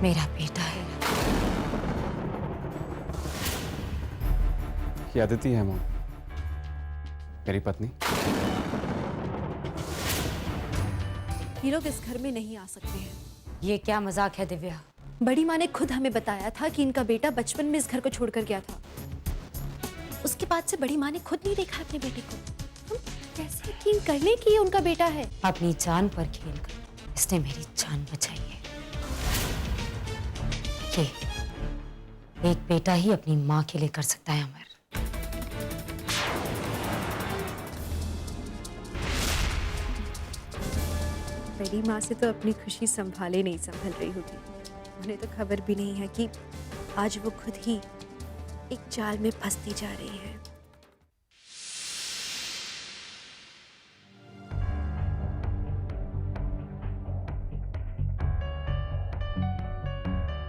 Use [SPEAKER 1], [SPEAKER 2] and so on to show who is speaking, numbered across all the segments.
[SPEAKER 1] मेरा बेटा है।
[SPEAKER 2] ये अदिति है मॉम, मेरी पत्नी।
[SPEAKER 3] ये लोग इस घर में नहीं आ सकते हैं।
[SPEAKER 1] ये क्या मजाक है दिव्या?
[SPEAKER 3] बड़ी माँ ने खुद हमें बताया था कि इनका बेटा बचपन में इस घर को छोड़कर गया था। उसके बाद से बड़ी माँ ने खुद नहीं देखा अपने बेटे को। हम कैसे यकीन कर लें कि ये उनका बेटा है?
[SPEAKER 1] अपनी जान पर खेलकर इसने मेरी जान बचाई है। ये एक बेटा ही अपनी माँ के लिए कर सकता है अमर।
[SPEAKER 3] बड़ी माँ से तो अपनी खुशी संभाले नहीं संभल रही होगी। उन्हें तो खबर भी नहीं है कि आज वो खुद ही एक जाल में फंसती जा रही है।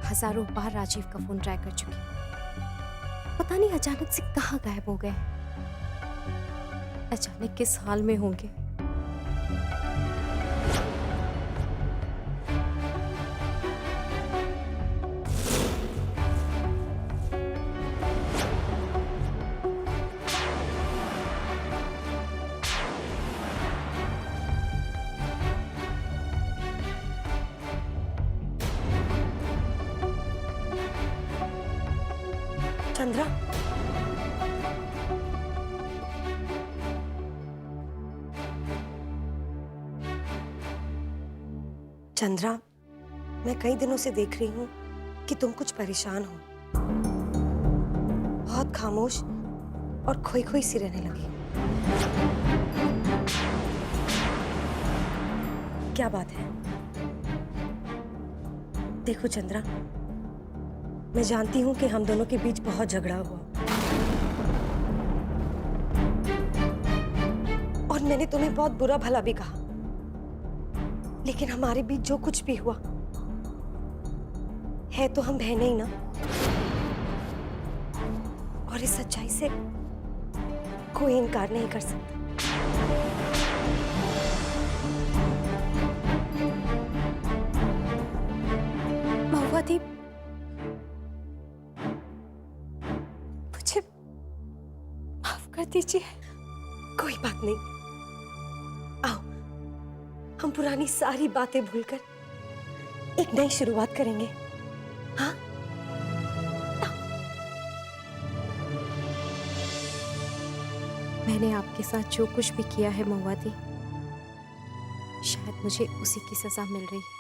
[SPEAKER 3] हजारों बार राजीव का फोन ट्राई कर चुकी, पता नहीं अचानक से कहाँ गायब हो गए, अचानक किस हाल में होंगे।
[SPEAKER 4] चंद्रा, चंद्रा, मैं कई दिनों से देख रही हूँ कि तुम कुछ परेशान हो, बहुत खामोश और खोई खोई सी रहने लगी हो। क्या बात है? देखो चंद्रा, मैं जानती हूँ कि हम दोनों के बीच बहुत झगड़ा हुआ और मैंने तुम्हें बहुत बुरा भला भी कहा, लेकिन हमारे बीच जो कुछ भी हुआ है तो हम बहनें ही ना। और इस सच्चाई से कोई इनकार नहीं कर सकता।
[SPEAKER 3] महुआदीप, मुझे माफ कर दीजिए।
[SPEAKER 4] कोई बात नहीं, आओ हम पुरानी सारी बातें भूलकर एक नई शुरुआत करेंगे। हाँ,
[SPEAKER 3] मैंने आपके साथ जो कुछ भी किया है महुआदी, शायद मुझे उसी की सजा मिल रही है।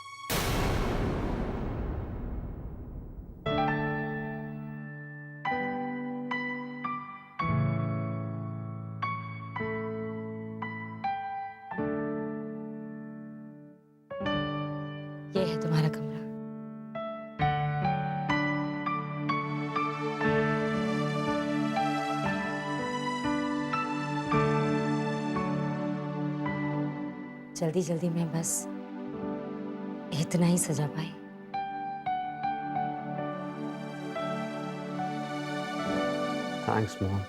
[SPEAKER 1] ये है तुम्हारा कमरा। जल्दी जल्दी में बस इतना ही सजा पाई।
[SPEAKER 2] Thanks mom.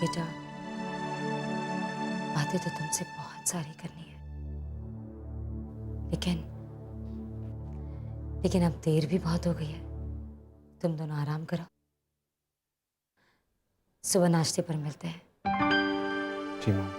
[SPEAKER 1] बेटा, बातें तो तुमसे बहुत सारी करनी है, लेकिन अब देर भी बहुत हो गई है। तुम दोनों आराम करो, सुबह नाश्ते पर मिलते हैं।
[SPEAKER 2] जी मॉम।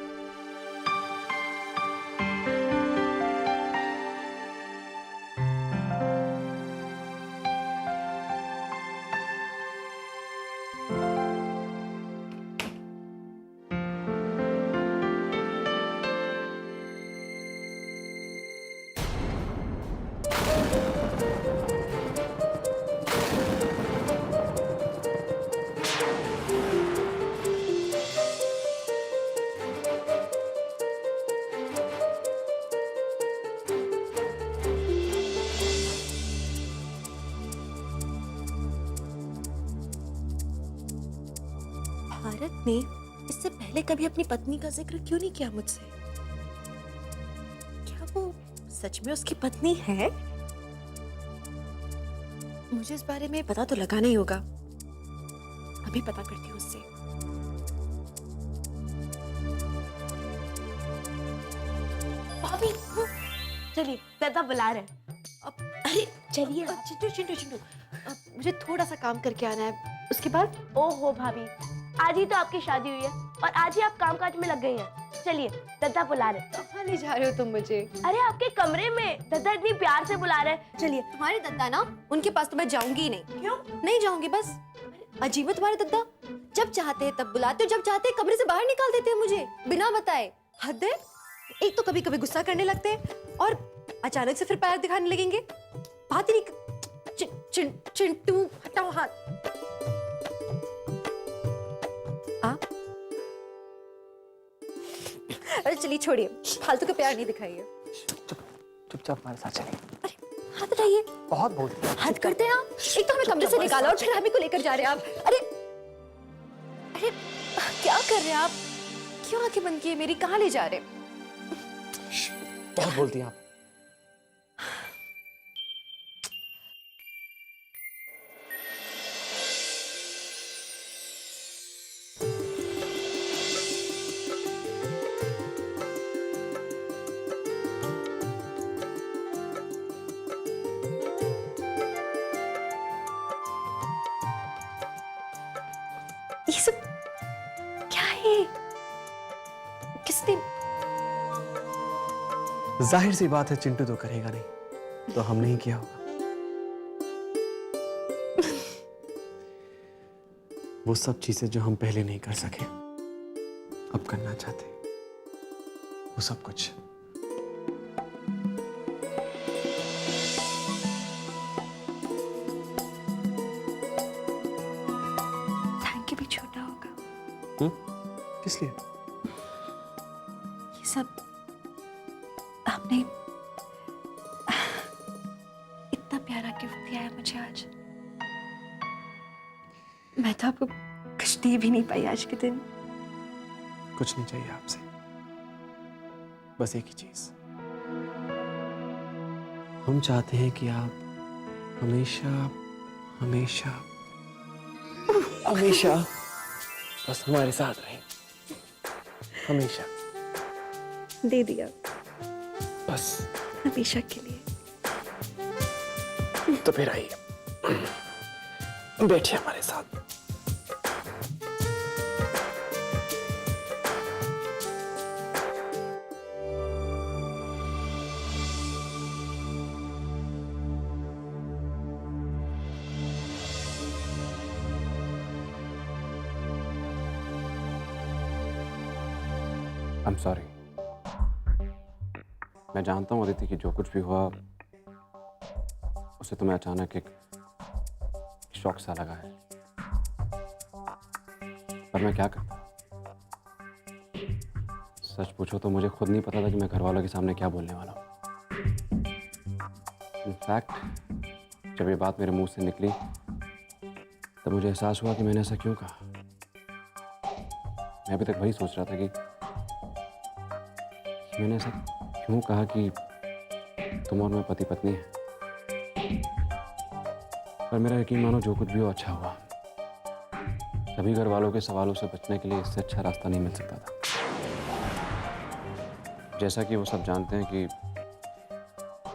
[SPEAKER 3] भारत ने इससे पहले कभी अपनी पत्नी का जिक्र क्यों नहीं किया मुझसे? क्या वो सच में उसकी पत्नी है? मुझे इस बारे में पता तो लगाना ही होगा। अभी पता करती हूँ उससे।
[SPEAKER 5] चलिए दादा बुला रहे हैं।
[SPEAKER 3] अरे
[SPEAKER 5] चलिए।
[SPEAKER 3] चिंटू चिंटू चिंटू, मुझे थोड़ा सा काम करके आना है, उसके बाद।
[SPEAKER 5] ओहो भाभी, आज ही तो आपकी शादी हुई है और आज ही आप कामकाज में लग गई हैं। चलिए दादा बुला रहे हैं।
[SPEAKER 3] कहाँ ले जा रहे हो तुम मुझे?
[SPEAKER 5] अरे आपके कमरे में दादा इतनी प्यार से बुला रहे हैं। चलिए।
[SPEAKER 3] तुम्हारे दद्दा ना, उनके पास तो मैं जाऊंगी ही नहीं।
[SPEAKER 5] क्यों?
[SPEAKER 3] नहीं जाऊंगी बस। अजीब है तुम्हारे दद्दा, जब चाहते हैं तब बुलाते हो, जब चाहते हैं कमरे से बाहर निकाल देते हैं मुझे बिना बताए। हद है। एक तो कभी कभी गुस्सा करने लगते हैं और अचानक से फिर पैर दिखाने लगेंगे। बात ही नहीं। चिंटू हटाओ हाथ। अरे चलिए छोड़िए, फालतू का प्यार नहीं दिखाइए।
[SPEAKER 2] चुपचाप हमारे साथ चलिए।
[SPEAKER 3] अरे हाथ हटाइए।
[SPEAKER 2] बहुत बोलते हैं।
[SPEAKER 3] हद करते हैं आप। एक तो हमें कमरे से निकाला और फिर हमें को लेकर जा रहे हैं आप। अरे अरे क्या कर रहे हैं आप? क्यों आंखें बंद किए मेरी? कहाँ ले जा रहे हैं?
[SPEAKER 2] बहुत बोलती हैं आप।
[SPEAKER 3] ये सब क्या है? किसने?
[SPEAKER 2] जाहिर सी बात है चिंटू तो करेगा नहीं, तो हमने ही किया होगा। वो सब चीजें जो हम पहले नहीं कर सके, अब करना चाहते, वो सब कुछ।
[SPEAKER 3] थैंक यू भी छोटा होगा।
[SPEAKER 2] किस लिए?
[SPEAKER 3] ये सब आपने इतना प्यारा गिफ्ट दिया है मुझे आज। मैं तो आपको कुछ दे भी नहीं पाई आज के दिन।
[SPEAKER 2] कुछ नहीं चाहिए आपसे, बस एक ही चीज। हम चाहते हैं कि आप हमेशा हमेशा हमेशा बस हमारे साथ रहें, हमेशा।
[SPEAKER 3] दे दिया
[SPEAKER 2] बस।
[SPEAKER 3] हमेशा के लिए।
[SPEAKER 2] तो फिर आइए, बैठिए हमारे साथ। I'm sorry. मैं जानता हूँ अदिति कि जो कुछ भी हुआ उसे तुम्हें अचानक एक शौक सा लगा है, पर मैं क्या करता। सच पूछो तो मुझे खुद नहीं पता था कि मैं घर वालों के सामने क्या बोलने वाला हूँ। इनफैक्ट जब ये बात मेरे मुंह से निकली तब मुझे एहसास हुआ कि मैंने ऐसा क्यों कहा। मैं अभी तक वही सोच रहा था कि मैंने ऐसा क्यों कहा कि तुम और मैं पति पत्नी हैं। पर मेरा यकीन मानो जो कुछ भी हो अच्छा हुआ। सभी घर वालों के सवालों से बचने के लिए इससे अच्छा रास्ता नहीं मिल सकता था। जैसा कि वो सब जानते हैं कि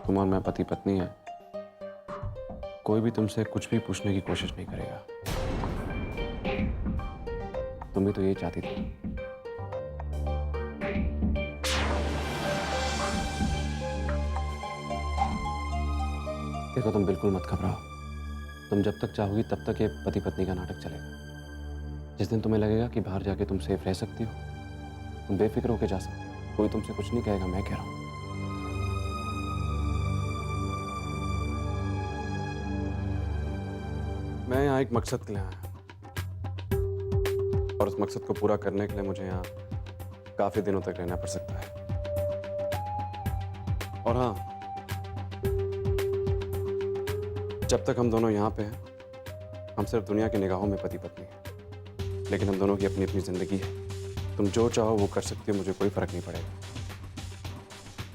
[SPEAKER 2] तुम और मैं पति पत्नी हैं, कोई भी तुमसे कुछ भी पूछने की कोशिश नहीं करेगा। तुम भी तो यही चाहती थी। देखो तुम बिल्कुल मत घबराओ। तुम जब तक चाहोगी तब तक ये पति पत्नी का नाटक चलेगा। जिस दिन तुम्हें लगेगा कि बाहर जाके तुम सेफ रह सकती हो, तुम बेफिक्र होकर जा सकती हो। कोई तुमसे कुछ नहीं कहेगा, मैं कह रहा हूं। मैं यहाँ एक मकसद के लिए आया और उस मकसद को पूरा करने के लिए मुझे यहाँ काफी दिनों तक रहना पड़ सकता है। और हाँ, जब तक हम दोनों यहाँ पे हैं, हम सिर्फ दुनिया की निगाहों में पति पत्नी हैं, लेकिन हम दोनों की अपनी अपनी जिंदगी है। तुम जो चाहो वो कर सकती हो, मुझे कोई फर्क नहीं पड़ेगा।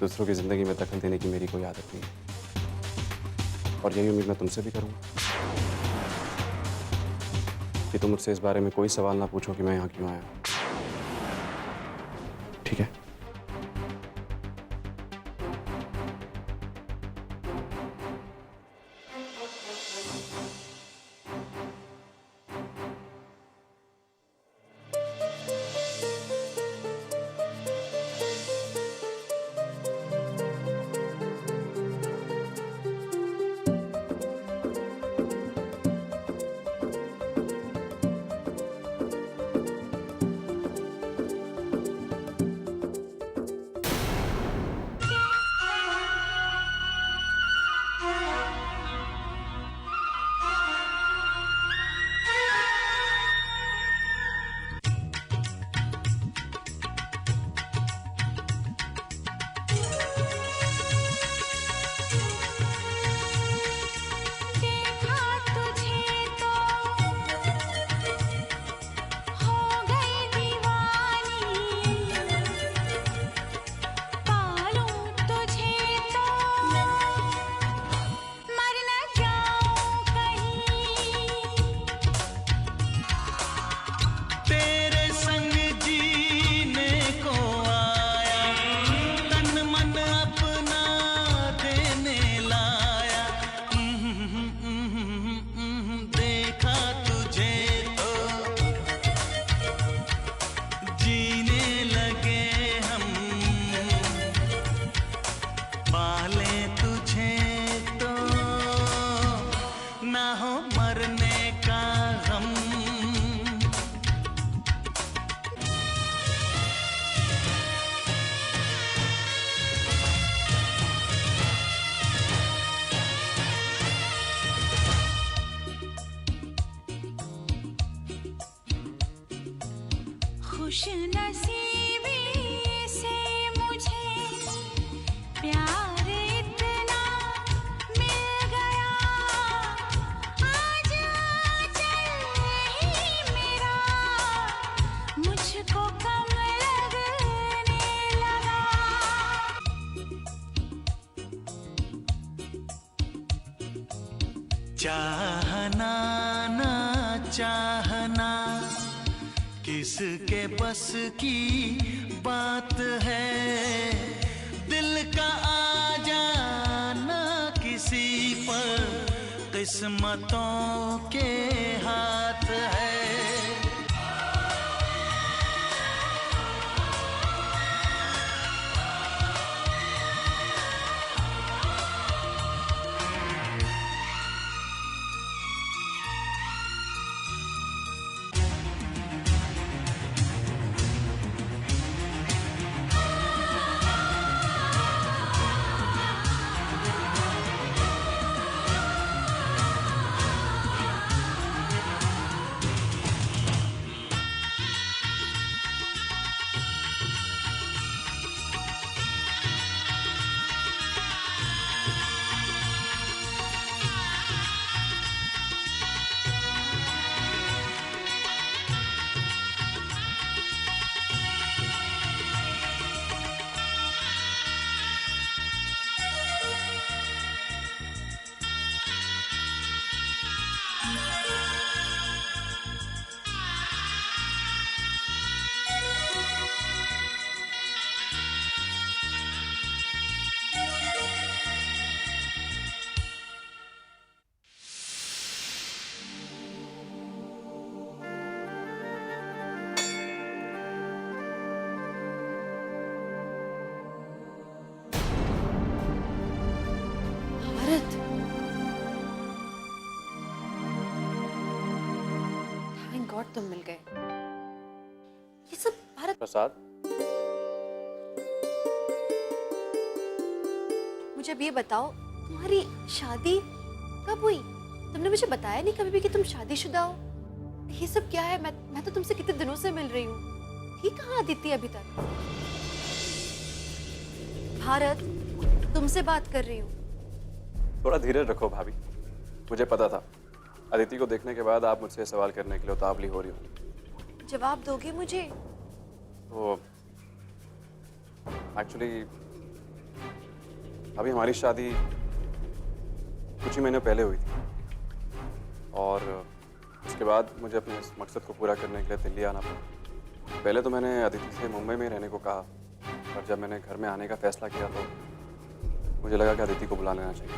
[SPEAKER 2] दूसरों की जिंदगी में दखल देने की मेरी कोई आदत नहीं है, और यही उम्मीद मैं तुमसे भी करूंगा कि तुम मुझसे इस बारे में कोई सवाल ना पूछो कि मैं यहाँ क्यों आया। ठीक है?
[SPEAKER 6] खुश नसीबी से मुझे प्यार इतना मिल गया, आज चल ही मेरा मुझको कम लगने लगा।
[SPEAKER 7] चाहना ना चाहना किसके बस की बात है, दिल का आ जाना किसी पर किस्मतों के हाथ है।
[SPEAKER 3] भारत, थैंक गॉड तुम मिल गए। ये सब भारत,
[SPEAKER 2] प्रसाद,
[SPEAKER 3] मुझे अब ये बताओ तुम्हारी शादी कब हुई? तुमने मुझे बताया नहीं कभी भी कि तुम शादीशुदा हो। ये सब क्या है? मैं तो तुमसे कितने दिनों से मिल रही हूँ। ठीक कहाँ आदित्य अभी तक? भारत, तुमसे बात कर रही हूँ।
[SPEAKER 2] थोड़ा धीरज रखो भाभी। मुझे पता था अदिति को देखने के बाद आप मुझसे सवाल करने के लिए उतावली हो रही हो।
[SPEAKER 3] जवाब दोगे मुझे?
[SPEAKER 2] तो एक्चुअली अभी हमारी शादी कुछ ही महीने पहले हुई थी और उसके बाद मुझे अपने इस मकसद को पूरा करने के लिए दिल्ली आना पड़ा। पहले तो मैंने अदिति से मुंबई में रहने को कहा, पर जब मैंने घर में आने का फैसला किया तो मुझे लगा कि अदिति को बुला लेना चाहिए।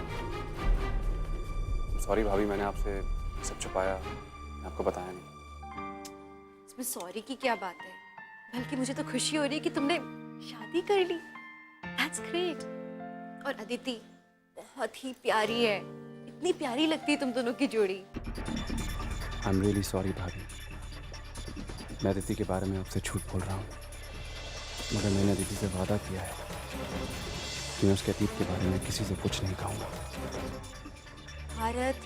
[SPEAKER 2] सॉरी भाभी, मैंने आपसे सब छुपाया, आपको बताया नहीं।
[SPEAKER 3] इसमें सॉरी की क्या बात है? बल्कि मुझे तो खुशी हो रही है कि तुमने शादी कर ली। That's great। और अदिति बहुत ही प्यारी है, इतनी प्यारी लगती है तुम दोनों की जोड़ी।
[SPEAKER 2] आई एम रियली सॉरी भाभी, मैं अदिति के बारे में आपसे झूठ बोल रहा हूँ, मगर मैंने अदिति से वादा किया है कि मैं उसके अतीत के बारे में किसी से कुछ नहीं कहूँगा।
[SPEAKER 3] भारत,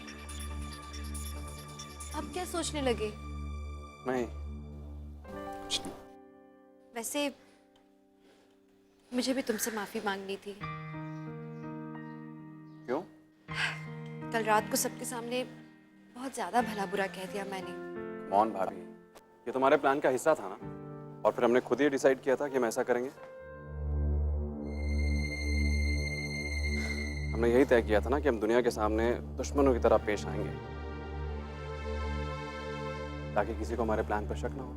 [SPEAKER 3] अब क्या सोचने लगे?
[SPEAKER 2] नहीं, कुछ नहीं।
[SPEAKER 3] वैसे मुझे भी तुमसे माफी मांगनी थी।
[SPEAKER 2] क्यों?
[SPEAKER 3] कल रात को सबके सामने बहुत ज्यादा भला बुरा कह दिया मैंने।
[SPEAKER 2] कौन भाभी, ये तुम्हारे प्लान का हिस्सा था ना, और फिर हमने खुद ही डिसाइड किया था कि हम ऐसा करेंगे। हमने यही तय किया था ना कि हम दुनिया के सामने दुश्मनों की तरह पेश आएंगे, ताकि किसी को हमारे प्लान पर शक ना हो।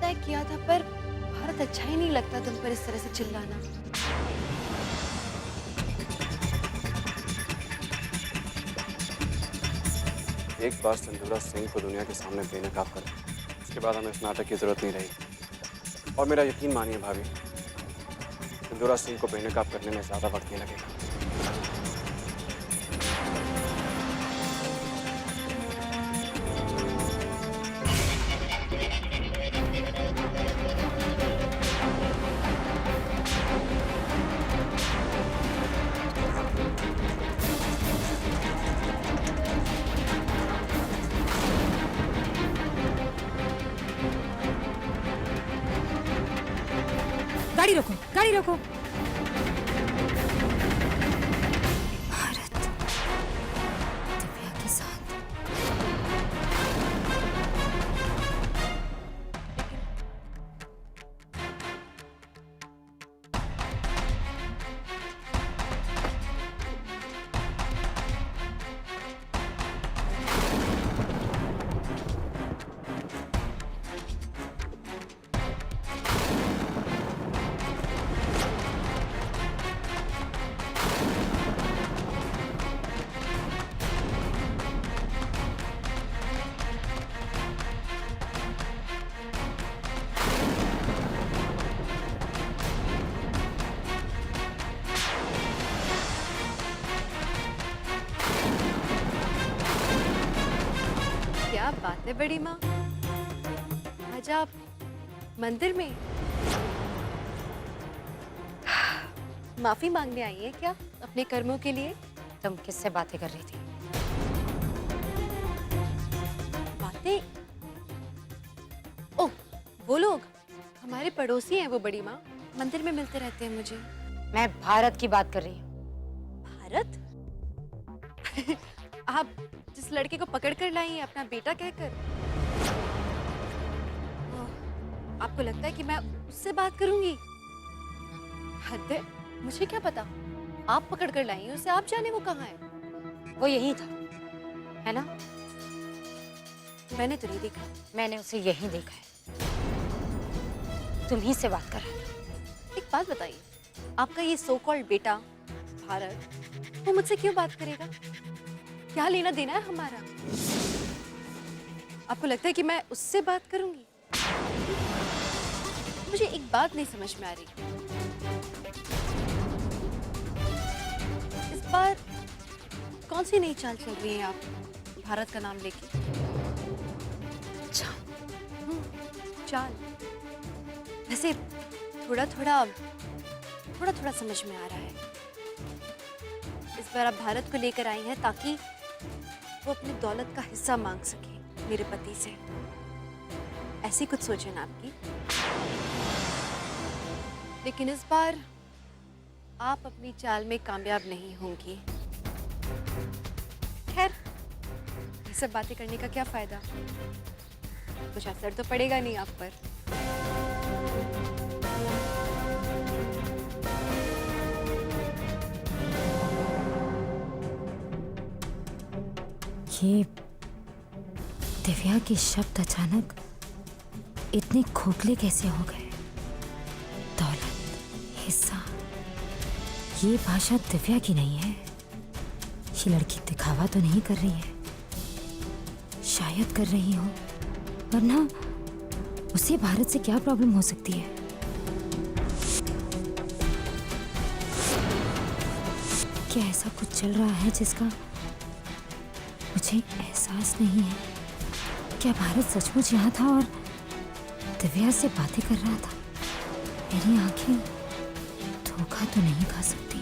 [SPEAKER 3] तय किया था, पर भारत अच्छा ही नहीं लगता तुम पर इस तरह से चिल्लाना।
[SPEAKER 2] एक बार संजूरा सिंह को दुनिया के सामने बेनकाब करें, उसके बाद हमें इस नाटक की जरूरत नहीं रही। और मेरा यकीन मानिए भाभी, संजूरा सिंह को बेनकाब करने में ज्यादा वक्त नहीं लगेगा।
[SPEAKER 1] गाड़ी रोको, गाड़ी रोको। भारत दिव्या के साथ।
[SPEAKER 3] क्या बात है बड़ी माँ, आज आप मंदिर में माफी मांगने आई हैं क्या अपने कर्मों के लिए?
[SPEAKER 1] तुम किससे बातें कर रही थी?
[SPEAKER 3] बातें? ओह, वो लोग हमारे पड़ोसी हैं। वो बड़ी माँ मंदिर में मिलते रहते हैं मुझे।
[SPEAKER 1] मैं भारत की बात कर रही हूँ।
[SPEAKER 3] भारत? आप जिस लड़के को पकड़ कर लाई हैं अपना बेटा कहकर, आपको लगता है कि मैं उससे बात करूंगी? हद है, मुझे क्या पता। आप पकड़ कर लाई हैं उसे, आप जाने वो कहाँ है।
[SPEAKER 1] वो यही था, है ना?
[SPEAKER 3] मैंने तो नहीं देखा।
[SPEAKER 1] मैंने उसे यही देखा है, तुम ही से बात कर रहा था।
[SPEAKER 3] एक बात बताइए, आपका ये सो कॉल्ड बेटा भारत, वो मुझसे क्यों बात करेगा? क्या लेना देना है हमारा? आपको लगता है कि मैं उससे बात करूंगी? मुझे एक बात नहीं समझ में आ रही। इस बार कौन सी नई चाल चल रही है आप भारत का नाम लेके? चाल। वैसे थोड़ा थोड़ा समझ में आ रहा है। इस बार आप भारत को लेकर आई हैं ताकि वो अपनी दौलत का हिस्सा मांग सके मेरे पति से। ऐसी कुछ सोच है ना आपकी? लेकिन इस बार आप अपनी चाल में कामयाब नहीं होंगी। खैर, ये सब बातें करने का क्या फायदा? कुछ असर तो पड़ेगा नहीं आप पर।
[SPEAKER 1] ये दिव्या के शब्द अचानक इतने खोखले कैसे हो गए? दौलत, हिस्सा, ये भाषा दिव्या की नहीं है। ये लड़की दिखावा तो नहीं कर रही है? शायद कर रही हो, वरना उसे भारत से क्या प्रॉब्लम हो सकती है? क्या ऐसा कुछ चल रहा है जिसका मुझे एहसास नहीं है? क्या भारत सचमुच यहाँ था और दिव्या से बातें कर रहा था? मेरी आंखें धोखा तो नहीं खा सकती।